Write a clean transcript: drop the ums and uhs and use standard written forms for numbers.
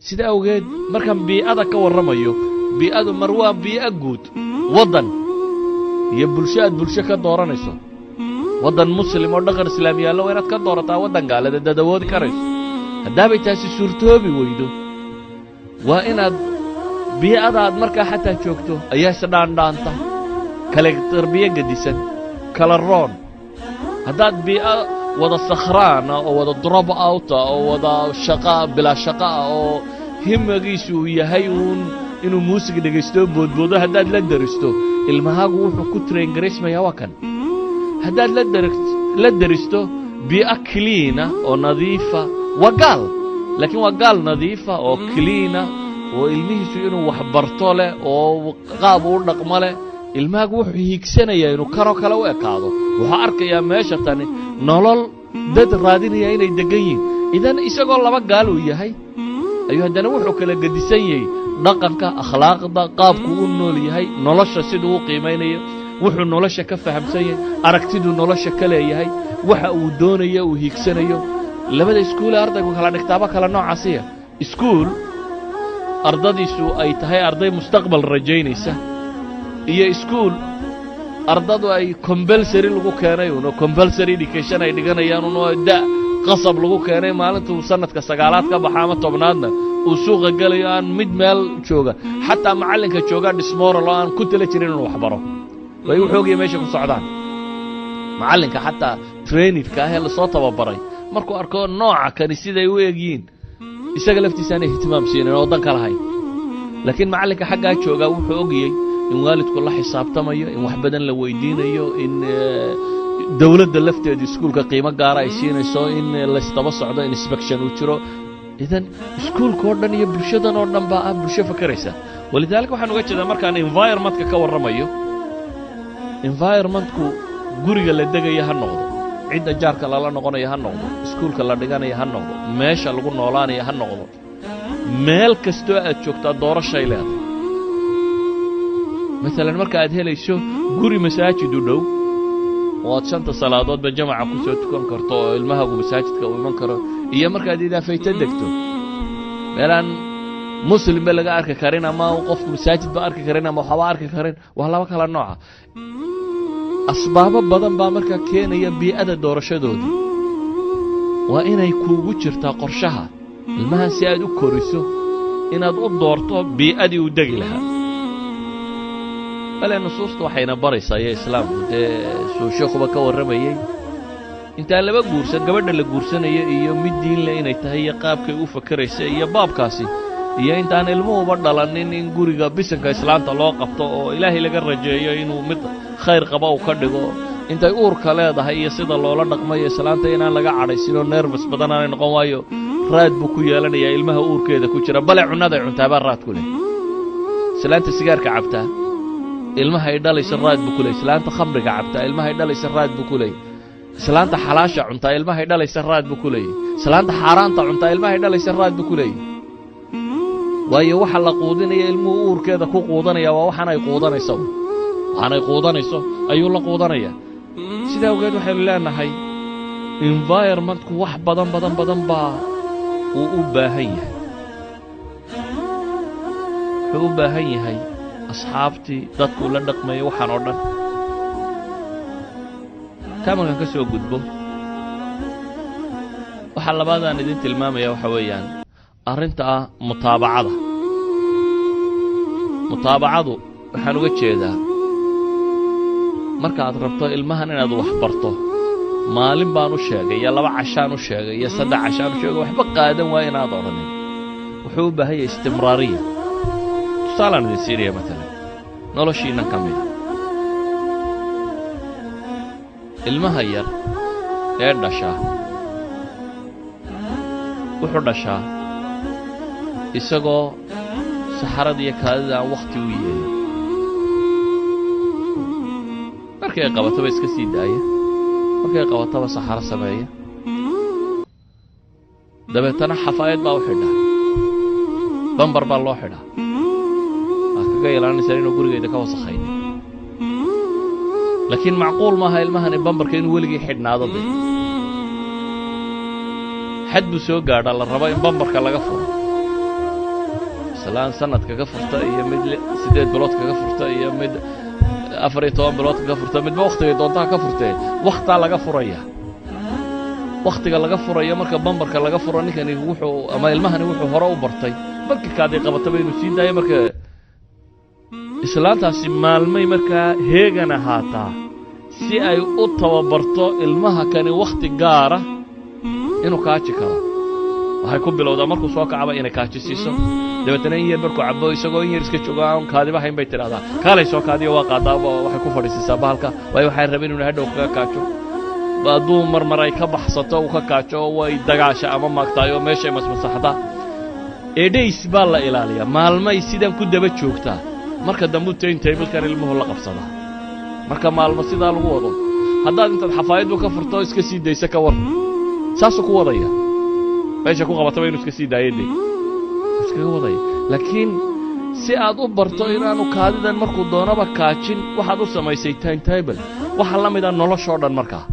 sida awgeed markaan bii'ada ka warramayo bii'adu mar waa bii'a guud waddan iyo bulsho ka dooranayso waddan muslim oo dhaqan islaami yaallo waa inaad ka doorataa waddan gaaleed dadawoodi karayso haddaabay taasi suurtoobi weydo waa inaad bii'ada aad markaa xataa joogto ayaa isdhaandhaanta kale tarbiye gedisan kala roon haddaad bii'a wada sakhraana oo wada drop outa oo wada shaqa bilaa shaqa ah oo himmagiisu uu yahay inuu muusig dhegaysto boodboodo haddaad la daristo ilmahaagu wuxuu ku traingaraysmayaa waa kan haddaad la daristo bii'a cleana oo nadiifa waa gaal laakiin waa gaal nadiifa oo cleana oo ilmihiisu inuu wax barto leh oo qaab u dhaqmo leh ilmahaagu wuxuu hiigsanayaa inuu karoo kale u ekaado wuxuu arkayaa meesha tani nolol dad raadinaya inay degan yihiin idan isagoo laba gaal uu yahay ayuu haddana wuxuu kala gedisan yahay dhaqanka akhlaaqda qaabku u nool yahay nolosha siduu u qiimaynayo wuxuu nolosha ka fahamsan yahay aragtiduu nolosha ka leeyahay waxa uu doonayo uu hiigsanayo labada iskuul ee ardaygu kala dhigtaaba kala noocaasiya iskuul ardadiisu ay tahay arday mustaqbal rajaynaysa iyo iskuul ardadu ay compulsory lagu keenay uno compulsory education ay dhiganayaan uno qasab lagu keenay maalintuu sanadka 9aad ka baxa ama 10aadna uu suuqa galayo aan mid meel jooga xataa macallinka jooga dhismoral oo aan ku tala jirin inuu wax baro way u xoogay meesha ku socdaan macallinka xataa trainerka ah ee la soo tababaray markuu arko nooca kan siday u eegyiin isaga laftiisa aanay ihtimaam siineen oo dan kala hayn laakiin macallinka xagga jooga wuxuu ogiyay in waalidku la xisaabtamayo in wax badan la weydiinayo in dawladda lafteeda iskuulka qiimo gaar ah ay siinayso in la istaba socdo inspection uu jiro idan iskuulka oo dhan iyo bulshadan oo dhan baa bulsho fakaraysa walidaalka waxaan uga jeedaa markaan environmentka ka warramayo environmentku guriga la degayo ha noqdo cidda jaarka lala noqonayo ha noqdo iskuulka la dhiganayo ha noqdo meesha lagu noolaanayo ha noqdo meel kastoo aad joogtaa doorashay leedahay مثلا marka aad helayso guri masaajid u dhow oo aad 5 salaadood ba jamaca ku soo tukan karto oo ilmahaagu masaajidka u iman karo iyo marka aad idaafayta degto meelan muslim ba laga arki karin ama qof masaajid ba arki karin ama waxa arki karin waa laba kala nooc asbaabo badan ba marka keenaya bii'ada doorashadooda waa inay kuugu jirtaa qorshaha ilmaha si aad u koriso inaad u doorto bii'adii u degi lahaa bal nusuustu waxayna baraysaa ee islaamku soo sheekhuba ka warramayay inta laba guursan gabadha la guursanaya iyo mid diin leh inay tahay qaabkay u fakaraysa iyo baabkaasi iyo intaan ilmuhuba dhalanin in guriga bisanka islaamta loo qabto oo ilaahay laga rajeeyo inuu mid khayr qaba uu ka dhigo intay uurka leedahay iyo sida loola dhaqmayo islaamta inaan laga cadhaysino nervous badan aan noqon waayo raad buu ku yeelanayaa ilmaha uurkeeda ku jira bale cunada ay cuntaaba raad ku leh islaanta sigaarka cabtaa ilmaha ay dhalaysa raad buu ku leeyahay islaanta khamriga cabtaa ilmaha ay dhalaysa raad buu ku leeyahay islaanta xalaasha cuntaa ilmaha ay dhalaysa raad buu ku leeyahay islaanta xaaraanta cuntaa ilmaha ay dhalaysa raad buu ku leeyahay waayo waxa la quudinaya ilmuhu uurkeeda ku quudanaya waa waxaan ay quudanayso ayuu la quudanaya sidaa ogeed waxaynu leenahay environmentku wax badan baa uu u baahan yahay wuxuu u baahan yahay asxaabtii dadku la dhaqmayo waxaan oo dhan kaamarkan ka soo gudbo waxa labaadaan idin tilmaamaya waxa weeyaan arrinta mutaabacadu waxaan uga jeedaa marka aad rabto ilmahan inaad wax barto maalin baan u sheegay iyo 2 cashaan u sheegay iyo 3 cashaan u sheegay waxba qaadan waa inaad oranin wuxuu u baahan yahay istimraariya tusaale idin siiriya مثلا noloshiina kamid ilmaha yar ee dhasha wuxuu dhashaa isagoo saxarada iyo kaadida aan waqti u yeelin markay qabataba iska sii daaya markay qabataba saxara sameeya dabeetana xafaayad baa u xidhaa bambar baa loo xidhaa kaga yeelanaysa inuu gurigeeda ka wasakhayn laakiin macquul ma aha ilmahan bambarka inuu weligii xidhnaado xad buu soo gaadha la rabo in bambarka laga furo islaan sanad kaga furta iyo mid 8 bilood kaga furta iyo mid 14 bilood kaga furta midba waqtiga doontaa ka furtay waqta laga furaya waqtiga laga furayo marka bambarka laga furo ninkani wuxuu ama ilmahani wuxuu hore u bartay markii kaadii qabatay inuu sii daayo marka islaantaasi maalmay marka heegana haata si ay u tababarto ilmaha kani waqti gaar ah inuu kaaji karo waxay ku bilowdaa markuu soo kacaba inay kaaji siiso dabeetana in yar markuu cabo isagoo in yar iska joogo aan kaadiba hayn bay tiraahdaa kaalay soo kaadiyo waa qaadaaba waxay ku fadhiisaa bahalka way waxay rabeen inuu hadhow kaga kaajo baaduu marmar ay ka baxsato uu ka kaajo way dagaasha ama maagtaayo meeshay masmasaxda eedays baa la ilaaliyaa maalmay sidan ku daba joogtaa marka dambu teen table-kan ilmuhu la qabsada marka maalmo sidaa lagu wado haddaad intaad xafaayadu ka furto iska sii daysa ka war saasuu ku wadaya meesha ku qabataba inuu iska sii daayay iskaga wadaya laakiin si aad u barto inaanu kaadidan markuu doonaba kaajin waxaad u samaysay time table waxa la mid ah noloshoo dhan markaa